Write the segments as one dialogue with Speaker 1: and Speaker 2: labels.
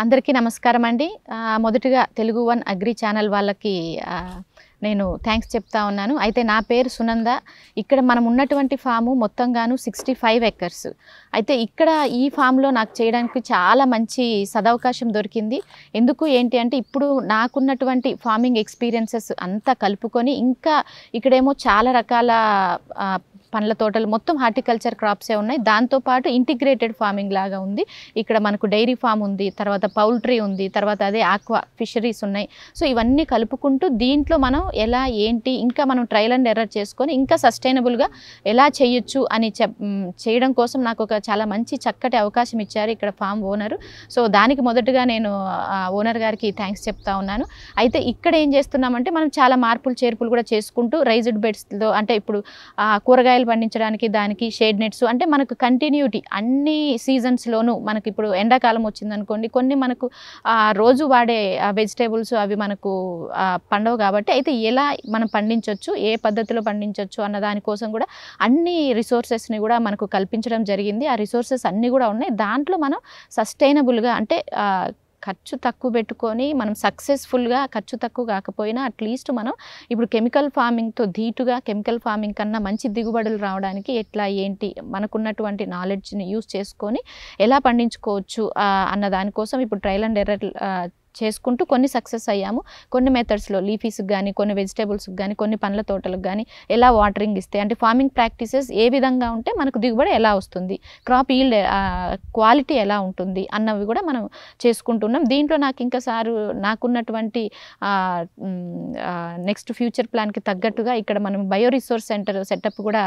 Speaker 1: అందరికీ నమస్కారం అండి. మొదటిగా తెలుగు వన్ అగ్రి ఛానల్ వాళ్ళకి నేను థ్యాంక్స్ చెప్తా ఉన్నాను. అయితే నా పేరు సునంద. ఇక్కడ మనం ఉన్నటువంటి ఫాము మొత్తంగాను 65 ఎకర్స్. అయితే ఇక్కడ ఈ ఫామ్లో నాకు చేయడానికి చాలా మంచి సదవకాశం దొరికింది. ఎందుకు ఏంటి అంటే ఇప్పుడు నాకున్నటువంటి ఫార్మింగ్ ఎక్స్పీరియన్సెస్ అంతా కలుపుకొని ఇంకా ఇక్కడేమో చాలా రకాల పండ్ల తోటలు మొత్తం హార్టికల్చర్ క్రాప్సే ఉన్నాయి. దాంతోపాటు ఇంటిగ్రేటెడ్ ఫార్మింగ్ లాగా ఉంది. ఇక్కడ మనకు డైరీ ఫామ్ ఉంది, తర్వాత పౌల్ట్రీ ఉంది, తర్వాత అదే ఆక్వా ఫిషరీస్ ఉన్నాయి. సో ఇవన్నీ కలుపుకుంటూ దీంట్లో మనం ఎలా ఏంటి ఇంకా మనం ట్రయల్ అండ్ ఎర్రర్ చేసుకొని ఇంకా సస్టైనబుల్గా ఎలా చేయొచ్చు అని చేయడం కోసం నాకు ఒక చాలా మంచి చక్కటి అవకాశం ఇచ్చారు ఇక్కడ ఫామ్ ఓనరు. సో దానికి మొదటగా నేను ఓనర్ గారికి థ్యాంక్స్ చెప్తా ఉన్నాను. అయితే ఇక్కడ ఏం చేస్తున్నామంటే మనం చాలా మార్పులు చేర్పులు కూడా చేసుకుంటూ రైజ్డ్ బెడ్స్లో అంటే ఇప్పుడు కూరగాయలు పండించడానికి దానికి షేడ్ నెట్స్ అంటే మనకు కంటిన్యూటీ అన్ని సీజన్స్లోనూ మనకి ఇప్పుడు ఎండాకాలం వచ్చిందనుకోండి కొన్ని మనకు రోజు వాడే వెజిటేబుల్స్ అవి మనకు పండవు కాబట్టి అయితే ఎలా మనం పండించవచ్చు ఏ పద్ధతిలో పండించవచ్చు అన్న దానికోసం కూడా అన్ని రిసోర్సెస్ని కూడా మనకు కల్పించడం జరిగింది. ఆ రిసోర్సెస్ అన్నీ కూడా ఉన్నాయి. దాంట్లో మనం సస్టైనబుల్గా అంటే ఖర్చు తక్కువ పెట్టుకొని మనం సక్సెస్ఫుల్గా ఖర్చు తక్కువ కాకపోయినా అట్లీస్ట్ మనం ఇప్పుడు కెమికల్ ఫార్మింగ్తో ధీటుగా కెమికల్ ఫార్మింగ్ కన్నా మంచి దిగుబడులు రావడానికి ఎట్లా ఏంటి మనకున్నటువంటి నాలెడ్జ్ని యూస్ చేసుకొని ఎలా పండించుకోవచ్చు అన్న దానికోసం ఇప్పుడు ట్రయల్ అండ్ ఎర్రర్ చేసుకుంటూ కొన్ని సక్సెస్ అయ్యాము. కొన్ని మెథడ్స్లో లీఫీస్కి కానీ కొన్ని వెజిటేబుల్స్కి కానీ కొన్ని పండ్ల తోటలకు కానీ ఎలా వాటరింగ్ ఇస్తే అంటే ఫార్మింగ్ ప్రాక్టీసెస్ ఏ విధంగా ఉంటే మనకు దిగుబడి ఎలా వస్తుంది, క్రాప్ ఈల్డ్ క్వాలిటీ ఎలా ఉంటుంది అన్నవి కూడా మనం చేసుకుంటున్నాం. దీంట్లో నాకు ఇంకా సారు నాకున్నటువంటి నెక్స్ట్ ఫ్యూచర్ ప్లాన్కి తగ్గట్టుగా ఇక్కడ మనం బయో రిసోర్స్ సెంటర్ సెటప్ కూడా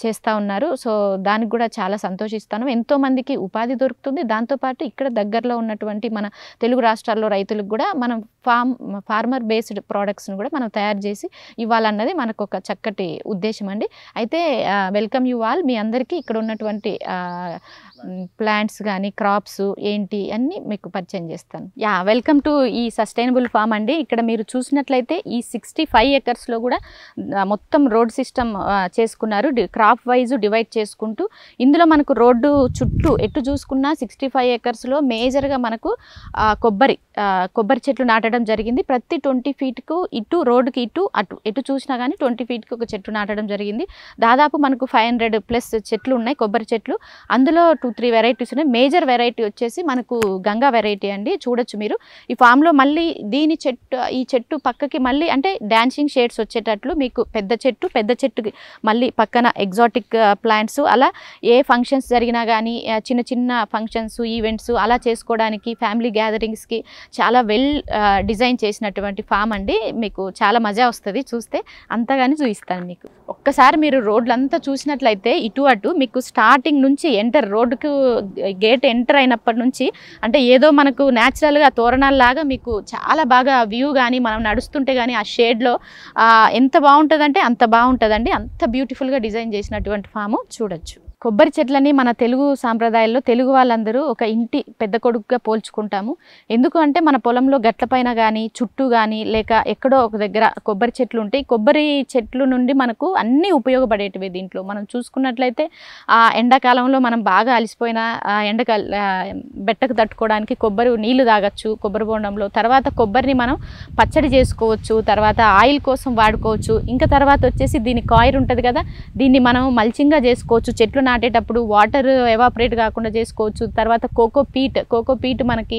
Speaker 1: చేస్తూ ఉన్నారు. సో దానికి కూడా చాలా సంతోషిస్తాను. ఎంతోమందికి ఉపాధి దొరుకుతుంది. దాంతోపాటు ఇక్కడ దగ్గరలో ఉన్నటువంటి మన తెలుగు రాష్ట్రాల్లో రైతులకు కూడా మనం ఫార్మర్ బేస్డ్ ప్రోడక్ట్స్ని కూడా మనం తయారు చేసి ఇవ్వాలన్నది మనకు ఒక చక్కటి ఉద్దేశం అండి. అయితే వెల్కమ్ యూ ఆల్. మీ అందరికీ ఇక్కడ ఉన్నటువంటి ప్లాంట్స్ కానీ క్రాప్స్ ఏంటి అన్నీ మీకు పరిచయం చేస్తాను. వెల్కమ్ టు ఈ సస్టైనబుల్ ఫామ్ అండి. ఇక్కడ మీరు చూసినట్లయితే ఈ 65 ఎకర్స్లో కూడా మొత్తం రోడ్ సిస్టమ్ చేసుకున్నారు. క్రాప్ వైజ్ డివైడ్ చేసుకుంటూ ఇందులో మనకు రోడ్డు చుట్టూ ఎటు చూసుకున్నా 65 ఎకర్స్లో మేజర్గా మనకు కొబ్బరి చెట్లు నాటడం జరిగింది. ప్రతి 20 ఫీట్కు ఇటు రోడ్డుకి ఇటు అటు ఎటు చూసినా కానీ 20 ఫీట్కి ఒక చెట్టు నాటడం జరిగింది. దాదాపు మనకు 500+ చెట్లు ఉన్నాయి కొబ్బరి చెట్లు. అందులో 2-3 వెరైటీస్ ఉన్నాయి. మేజర్ వెరైటీ వచ్చేసి మనకు గంగా వెరైటీ అండి. చూడొచ్చు మీరు ఈ ఫామ్లో. మళ్ళీ ఈ చెట్టు పక్కకి మళ్ళీ అంటే డాన్సింగ్ షేడ్స్ వచ్చేటట్లు మీకు పెద్ద చెట్టుకి మళ్ళీ పక్కన ఎగ్జాటిక్ ప్లాంట్స్ అలా ఏ ఫంక్షన్స్ జరిగినా కానీ చిన్న చిన్న ఫంక్షన్స్ ఈవెంట్స్ అలా చేసుకోవడానికి ఫ్యామిలీ గ్యాదరింగ్స్కి చాలా వెల్ డిజైన్ చేసినటువంటి ఫామ్ అండి. మీకు చాలా మజా వస్తుంది చూస్తే. అంతగాని చూపిస్తాను మీకు. ఒక్కసారి మీరు రోడ్లంతా చూసినట్లయితే ఇటు అటు మీకు స్టార్టింగ్ నుంచి రోడ్డుకు గేట్ ఎంటర్ అయినప్పటి నుంచి అంటే ఏదో మనకు న్యాచురల్గా తోరణాలలాగా మీకు చాలా బాగా వ్యూ కానీ మనం నడుస్తుంటే కానీ ఆ షేడ్లో ఎంత బాగుంటుందంటే అంత బాగుంటుందండి. అంత బ్యూటిఫుల్గా డిజైన్ చేసినటువంటి ఫాము చూడొచ్చు. కొబ్బరి చెట్లని మన తెలుగు సాంప్రదాయాల్లో తెలుగు వాళ్ళందరూ ఒక ఇంటి పెద్ద కొడుకుగా పోల్చుకుంటాము. ఎందుకు అంటే మన పొలంలో గట్లపైన కానీ చుట్టూ కానీ లేక ఎక్కడో ఒక దగ్గర కొబ్బరి చెట్లు ఉంటాయి. కొబ్బరి చెట్లు నుండి మనకు అన్నీ ఉపయోగపడేటివి. దీంట్లో మనం చూసుకున్నట్లయితే ఎండాకాలంలో మనం బాగా అలసిపోయిన బెట్టకు తట్టుకోవడానికి కొబ్బరి నీళ్లు తాగొచ్చు కొబ్బరి బోండంలో. తర్వాత కొబ్బరిని మనం పచ్చడి చేసుకోవచ్చు, తర్వాత ఆయిల్ కోసం వాడుకోవచ్చు. ఇంకా తర్వాత వచ్చేసి దీని కాయిర్ ఉంటుంది కదా, దీన్ని మనం మల్చింగ్గా చేసుకోవచ్చు. చెట్లు నాటేటప్పుడు వాటర్ ఎవాపరేట్ కాకుండా చేసుకోవచ్చు. తర్వాత కోకో పీట్ మనకి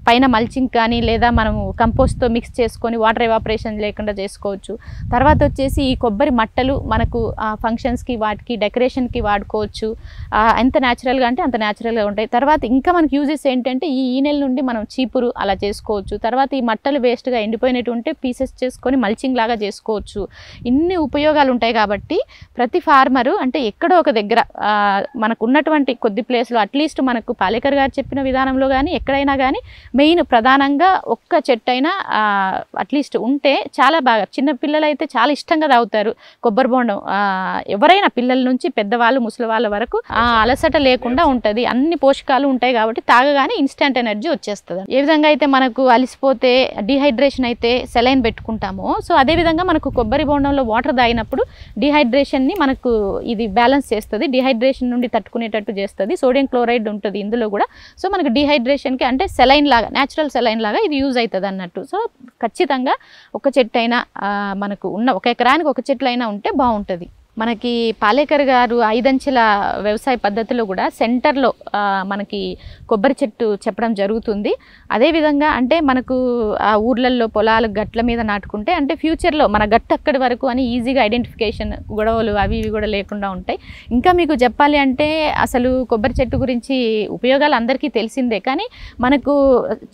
Speaker 1: పైన మల్చింగ్ కానీ లేదా మనము కంపోస్ట్తో మిక్స్ చేసుకొని వాటర్ ఎవాపరేషన్ లేకుండా చేసుకోవచ్చు. తర్వాత వచ్చేసి ఈ కొబ్బరి మట్టలు మనకు ఫంక్షన్స్కి వాటికి డెకరేషన్కి వాడుకోవచ్చు. ఎంత న్యాచురల్గా అంటే అంత న్యాచురల్గా ఉంటాయి. తర్వాత ఇంకా మనకు యూజెస్ ఏంటంటే ఈ ఈనెల నుండి మనం చీపురు అలా చేసుకోవచ్చు. తర్వాత ఈ మట్టలు వేస్ట్గా ఎండిపోయినట్టు ఉంటే పీసెస్ చేసుకొని మల్చింగ్ లాగా చేసుకోవచ్చు. ఇన్ని ఉపయోగాలు ఉంటాయి కాబట్టి ప్రతి ఫార్మరు అంటే ఎక్కడో ఒక దగ్గర మనకు ఉన్నటువంటి కొద్ది ప్లేస్లో అట్లీస్ట్ మనకు పాలేకర్ గారు చెప్పిన విధానంలో కానీ ఎక్కడైనా కానీ మెయిన్ ప్రధానంగా ఒక్క చెట్టైనా అట్లీస్ట్ ఉంటే చాలా బాగా, చిన్న పిల్లలు అయితే చాలా ఇష్టంగా తాగుతారు కొబ్బరి బోండం. ఎవరైనా పిల్లల నుంచి పెద్దవాళ్ళు ముసలి వాళ్ళ వరకు అలసట లేకుండా ఉంటుంది, అన్ని పోషకాలు ఉంటాయి కాబట్టి తాగగానే ఇన్స్టెంట్ ఎనర్జీ వచ్చేస్తుంది. ఏ విధంగా అయితే మనకు అలిసిపోతే డిహైడ్రేషన్ అయితే సెలైన్ పెట్టుకుంటామో, సో అదేవిధంగా మనకు కొబ్బరి బోండంలో వాటర్ తాగినప్పుడు డిహైడ్రేషన్ని మనకు ఇది బ్యాలెన్స్ చేస్తుంది, డిహైడ్రేషన్ నుండి తట్టుకునేటట్టు చేస్తుంది. సోడియం క్లోరైడ్ ఉంటుంది ఇందులో కూడా. సో మనకు డిహైడ్రేషన్కి అంటే సెలైన్ లాగా, న్యాచురల్ సెలైన్ లాగా ఇది యూజ్ అవుతుంది అన్నట్టు. సో ఖచ్చితంగా ఒక చెట్టు అయినా మనకు ఉన్న ఒక ఎకరానికి ఒక చెట్లు అయినా ఉంటే బాగుంటుంది. మనకి పాలేకర్ గారు 5 అంచెల వ్యవసాయ పద్ధతిలో కూడా సెంటర్లో మనకి కొబ్బరి చెట్టు చెప్పడం జరుగుతుంది. అదేవిధంగా అంటే మనకు ఆ ఊర్లలో పొలాలు గట్ల మీద నాటుకుంటే అంటే ఫ్యూచర్లో మన గట్టు అక్కడి వరకు అని ఈజీగా ఐడెంటిఫికేషన్, గొడవలు అవి ఇవి కూడా లేకుండా ఉంటాయి. ఇంకా మీకు చెప్పాలి అంటే అసలు కొబ్బరి చెట్టు గురించి ఉపయోగాలు అందరికీ తెలిసిందే, కానీ మనకు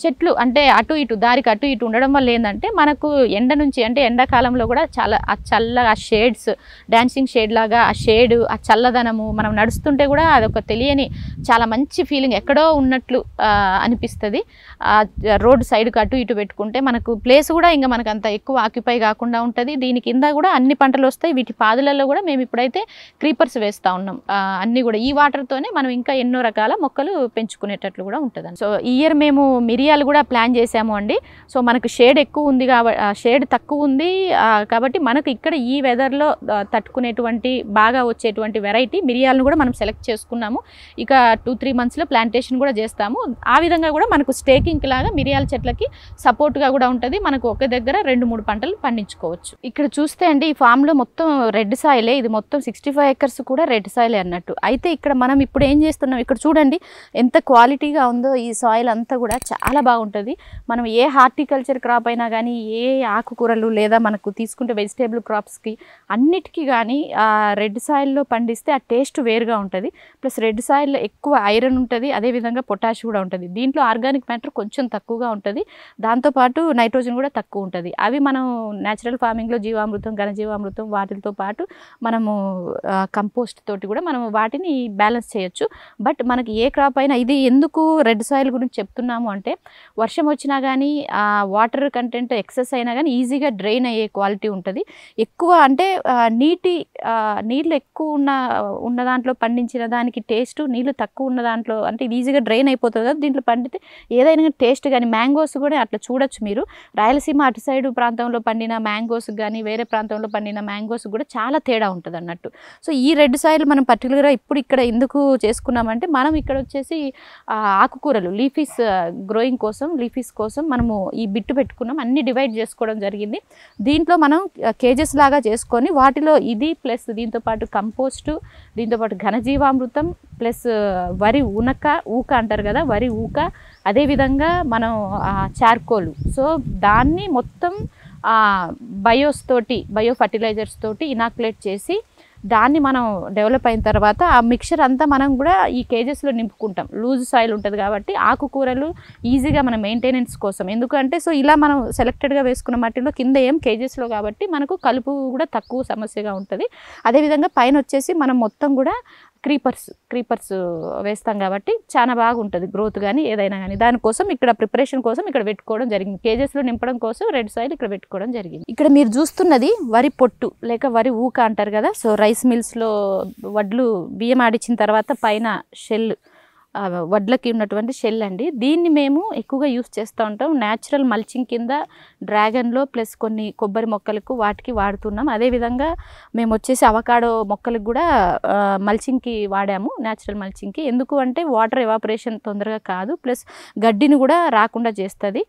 Speaker 1: చెట్లు అంటే అటు ఇటు దారికి అటు ఇటు ఉండడం వల్ల ఏంటంటే మనకు ఎండ నుంచి అంటే ఎండాకాలంలో కూడా చాలా ఆ చల్లగా ఆ షేడ్స్, డాన్సింగ్ షేడ్ లాగా ఆ షేడ్, ఆ చల్లదనము, మనం నడుస్తుంటే కూడా అదొక తెలియని చాలా మంచి ఫీలింగ్, ఎక్కడో ఉన్నట్లు అనిపిస్తుంది. రోడ్ సైడ్కి అటు ఇటు పెట్టుకుంటే మనకు ప్లేస్ కూడా ఇంకా మనకు అంత ఎక్కువ ఆక్యుపై కాకుండా ఉంటుంది. దీని కింద కూడా అన్ని పంటలు వస్తాయి. వీటి పాదులలో కూడా మేము ఇప్పుడైతే క్రీపర్స్ వేస్తూ ఉన్నాం. అన్నీ కూడా ఈ వాటర్తోనే మనం ఇంకా ఎన్నో రకాల మొక్కలు పెంచుకునేటట్లు కూడా ఉంటుంది. సో ఈ ఇయర్ మేము మిరియాలు కూడా ప్లాన్ చేసాము అండి. సో మనకు షేడ్ ఎక్కువ ఉంది కాబట్టి, షేడ్ తక్కువ ఉంది కాబట్టి మనకు ఇక్కడ ఈ వెదర్లో తట్టుకునేటువంటి బాగా వచ్చేటువంటి వెరైటీ మిరియాలను కూడా మనం సెలెక్ట్ చేసుకున్నాము. ఇక 2-3 మంత్స్లో ప్లాంటేషన్ కూడా చేస్తాము. ఆ విధంగా కూడా మనకు స్టేకింగ్ లాగా మిరియాల చెట్లకి సపోర్ట్గా కూడా ఉంటుంది. మనకు ఒక దగ్గర 2-3 పంటలు పండించుకోవచ్చు. ఇక్కడ చూస్తే అండి ఈ ఫామ్లో మొత్తం రెడ్ సాయిలే, ఇది మొత్తం 65 ఎకర్స్ కూడా రెడ్ సాయిలే అన్నట్టు. అయితే ఇక్కడ మనం ఇప్పుడు ఏం చేస్తున్నాం, ఇక్కడ చూడండి ఎంత క్వాలిటీగా ఉందో ఈ సాయిల్ అంతా కూడా చాలా బాగుంటుంది. మనం ఏ హార్టికల్చర్ క్రాప్ అయినా కానీ, ఏ ఆకుకూరలు లేదా మనకు తీసుకుంటే వెజిటేబుల్ క్రాప్స్కి అన్నిటికీ కానీ రెడ్ సాయిల్లో పండిస్తే ఆ టేస్ట్ వేరుగా ఉంటుంది. ప్లస్ రెడ్ సాయిల్లో ఎక్కువ ఐరన్ ఉంటుంది, అదేవిధంగా పొటాష్ కూడా ఉంటుంది. దీంట్లో ఆర్గానిక్ మ్యాటర్ కొంచెం తక్కువగా ఉంటుంది, దాంతోపాటు నైట్రోజన్ కూడా తక్కువ ఉంటుంది. అవి మనం న్యాచురల్ ఫార్మింగ్లో జీవామృతం, ఘనజీవామృతం వాటితో పాటు మనము కంపోస్ట్ తోటి కూడా మనం వాటిని బ్యాలెన్స్ చేయొచ్చు. బట్ మనకి ఏ క్రాప్ అయినా, ఇది ఎందుకు రెడ్ సాయిల్ గురించి చెప్తున్నాము అంటే వర్షం వచ్చినా కానీ వాటర్ కంటెంట్ ఎక్సెస్ అయినా కానీ ఈజీగా డ్రైన్ అయ్యే క్వాలిటీ ఉంటుంది. ఎక్కువ అంటే నీళ్ళు ఎక్కువ ఉన్న దాంట్లో పండించిన దానికి టేస్ట్, నీళ్ళు తక్కువ ఉన్న దాంట్లో అంటే ఇది ఈజీగా డ్రైన్ అయిపోతుంది కదా, దీంట్లో పండితే ఏదైనా టేస్ట్. కానీ మ్యాంగోస్ కూడా అట్లా చూడొచ్చు మీరు, రాయలసీమ అటు సైడ్ ప్రాంతంలో పండిన మ్యాంగోస్ కానీ వేరే ప్రాంతంలో పండిన మ్యాంగోస్ కూడా చాలా తేడా ఉంటుంది అన్నట్టు. సో ఈ రెడ్ సాయిల్ మనం పర్టికులర్గా ఇప్పుడు ఇక్కడ ఎందుకు చేసుకున్నామంటే, మనం ఇక్కడ వచ్చేసి ఆకుకూరలు లీఫీస్ గ్రోయింగ్ కోసం, లీఫీస్ కోసం మనము ఈ బిట్టు పెట్టుకున్నాం, అన్ని డివైడ్ చేసుకోవడం జరిగింది. దీంట్లో మనం కేజెస్ లాగా చేసుకొని వాటిలో ఇది ప్లస్ దీంతోపాటు కంపోస్టు, దీంతోపాటు ఘనజీవామృతం ప్లస్ వరి ఊక అంటారు కదా, వరి ఊక, అదేవిధంగా మనం చార్కోలు. సో దాన్ని మొత్తం బయోస్ తోటి, బయో ఫర్టిలైజర్స్ తోటి ఇనాక్యులేట్ చేసి దాన్ని మనం డెవలప్ అయిన తర్వాత ఆ మిక్చర్ అంతా మనం కూడా ఈ కేజెస్లో నింపుకుంటాం. లూజ్ సాయిల్ ఉంటుంది కాబట్టి ఆకుకూరలు ఈజీగా మన మెయింటెనెన్స్ కోసం, ఎందుకంటే సో ఇలా మనం సెలెక్టెడ్గా వేసుకున్న మట్టిలో కింద ఏం కేజెస్లో కాబట్టి మనకు కలుపు కూడా తక్కువ సమస్యగా ఉంటుంది. అదేవిధంగా పైన వచ్చేసి మనం మొత్తం కూడా క్రీపర్స్ వేస్తాం కాబట్టి చాలా బాగుంటుంది గ్రోత్ కానీ ఏదైనా కానీ. దానికోసం ఇక్కడ ప్రిపరేషన్ కోసం ఇక్కడ పెట్టుకోవడం జరిగింది, కేజెస్లో నింపడం కోసం రెడ్ సాయిల్ ఇక్కడ పెట్టుకోవడం జరిగింది. ఇక్కడ మీరు చూస్తున్నది వరి పొట్టు లేక వరి ఊక అంటారు కదా. సో రైస్ మిల్స్లో వడ్లు బియ్యం ఆడిచ్చిన తర్వాత పైన షెల్, వడ్లకి ఉన్నటువంటి షెల్ అండి. దీన్ని మేము ఎక్కువగా యూస్ చేస్తూ ఉంటాం న్యాచురల్ మల్చింగ్ కింద, డ్రాగన్లో ప్లస్ కొన్ని కొబ్బరి మొక్కలకు వాటికి వాడుతున్నాం. అదేవిధంగా మేము వచ్చేసి అవకాడో మొక్కలకు కూడా మల్చింగ్కి వాడాము, న్యాచురల్ మల్చింగ్కి. ఎందుకు అంటే వాటర్ ఎవాపరేషన్ తొందరగా కాదు, ప్లస్ గడ్డిని కూడా రాకుండా చేస్తుంది.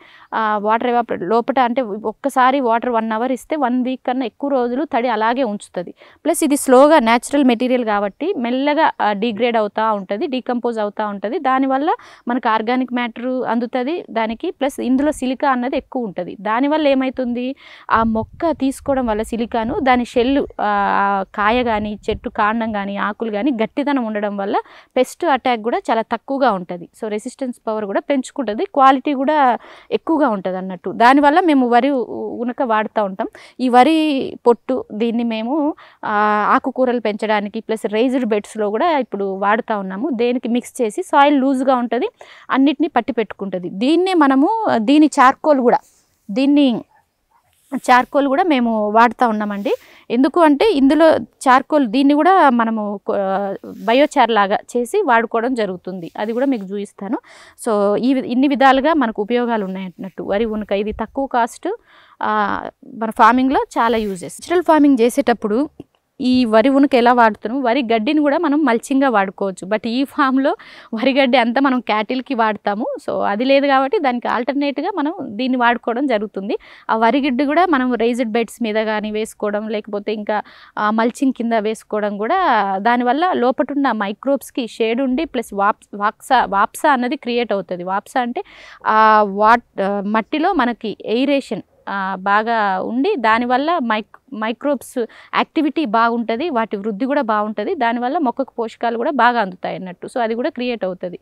Speaker 1: వాటర్ లోపల అంటే ఒక్కసారి వాటర్ 1 అవర్ ఇస్తే 1 వీక్ కన్నా ఎక్కువ రోజులు తడి అలాగే ఉంచుతుంది. ప్లస్ ఇది స్లోగా న్యాచురల్ మెటీరియల్ కాబట్టి మెల్లగా డిగ్రేడ్ అవుతూ ఉంటుంది, డీకంపోజ్ అవుతూ ఉంటుంది. దానివల్ల మనకు ఆర్గానిక్ మ్యాటర్ అందుతుంది దానికి, ప్లస్ ఇందులో సిలికా అన్నది ఎక్కువ ఉంటుంది. దానివల్ల ఏమవుతుంది, ఆ మొక్క తీసుకోవడం వల్ల సిలికాను దాని షెల్లు, కాయ కానీ చెట్టు కాండం కానీ ఆకులు కానీ గట్టిదనం ఉండడం వల్ల పెస్ట్ అటాక్ కూడా చాలా తక్కువగా ఉంటుంది. సో రెసిస్టెన్స్ పవర్ కూడా పెంచుకుంటుంది, క్వాలిటీ కూడా ఎక్కువగా ఉంటుంది అన్నట్టు. దానివల్ల మేము వరి ఉనక వాడుతూ ఉంటాం. ఈ వరి పొట్టు దీన్ని మేము ఆకుకూరలు పెంచడానికి ప్లస్ రైజ్డ్ బెడ్స్లో కూడా ఇప్పుడు వాడుతూ ఉన్నాము. దేనికి మిక్స్ చేసి చేసి సాయిల్ లూజ్గా ఉంటుంది, అన్నిటినీ పట్టి పెట్టుకుంటుంది. దీని చార్కోల్ కూడా మేము వాడుతూ ఉన్నామండి. ఎందుకు అంటే ఇందులో చార్కోల్ దీన్ని కూడా మనము బయోచార్ లాగా చేసి వాడుకోవడం జరుగుతుంది. అది కూడా మీకు చూపిస్తాను. సో ఇన్ని విధాలుగా మనకు ఉపయోగాలు ఉన్నాయన్నట్టు వరి ఉనక. ఇది తక్కువ కాస్ట్, మన ఫార్మింగ్లో చాలా యూజెస్. నేచురల్ ఫార్మింగ్ చేసేటప్పుడు ఈ వరి ఉనక ఎలా వాడుతాము, వరి గడ్డిని కూడా మనం మల్చింగ్గా వాడుకోవచ్చు. బట్ ఈ ఫామ్లో వరి గడ్డి అంతా మనం క్యాటిల్కి వాడతాము. సో అది లేదు కాబట్టి దానికి ఆల్టర్నేట్గా మనం దీన్ని వాడుకోవడం జరుగుతుంది. ఆ వరి గడ్డి కూడా మనం రైజ్డ్ బెడ్స్ మీద కానీ వేసుకోవడం, లేకపోతే ఇంకా మల్చింగ్ కింద వేసుకోవడం కూడా దానివల్ల లోపటున్న మైక్రోబ్స్కి షేడ్ ఉండి ప్లస్ వాప్సా అన్నది క్రియేట్ అవుతుంది. వాప్సా అంటే మట్టిలో మనకి ఎయిరేషన్ బాగా ఉండి దానివల్ల మైక్రోబ్స్ యాక్టివిటీ బాగుంటుంది, వాటి వృద్ధి కూడా బాగుంటుంది, దానివల్ల మొక్కకు పోషకాలు కూడా బాగా అందుతాయి అన్నట్టు. సో అది కూడా క్రియేట్ అవుతుంది.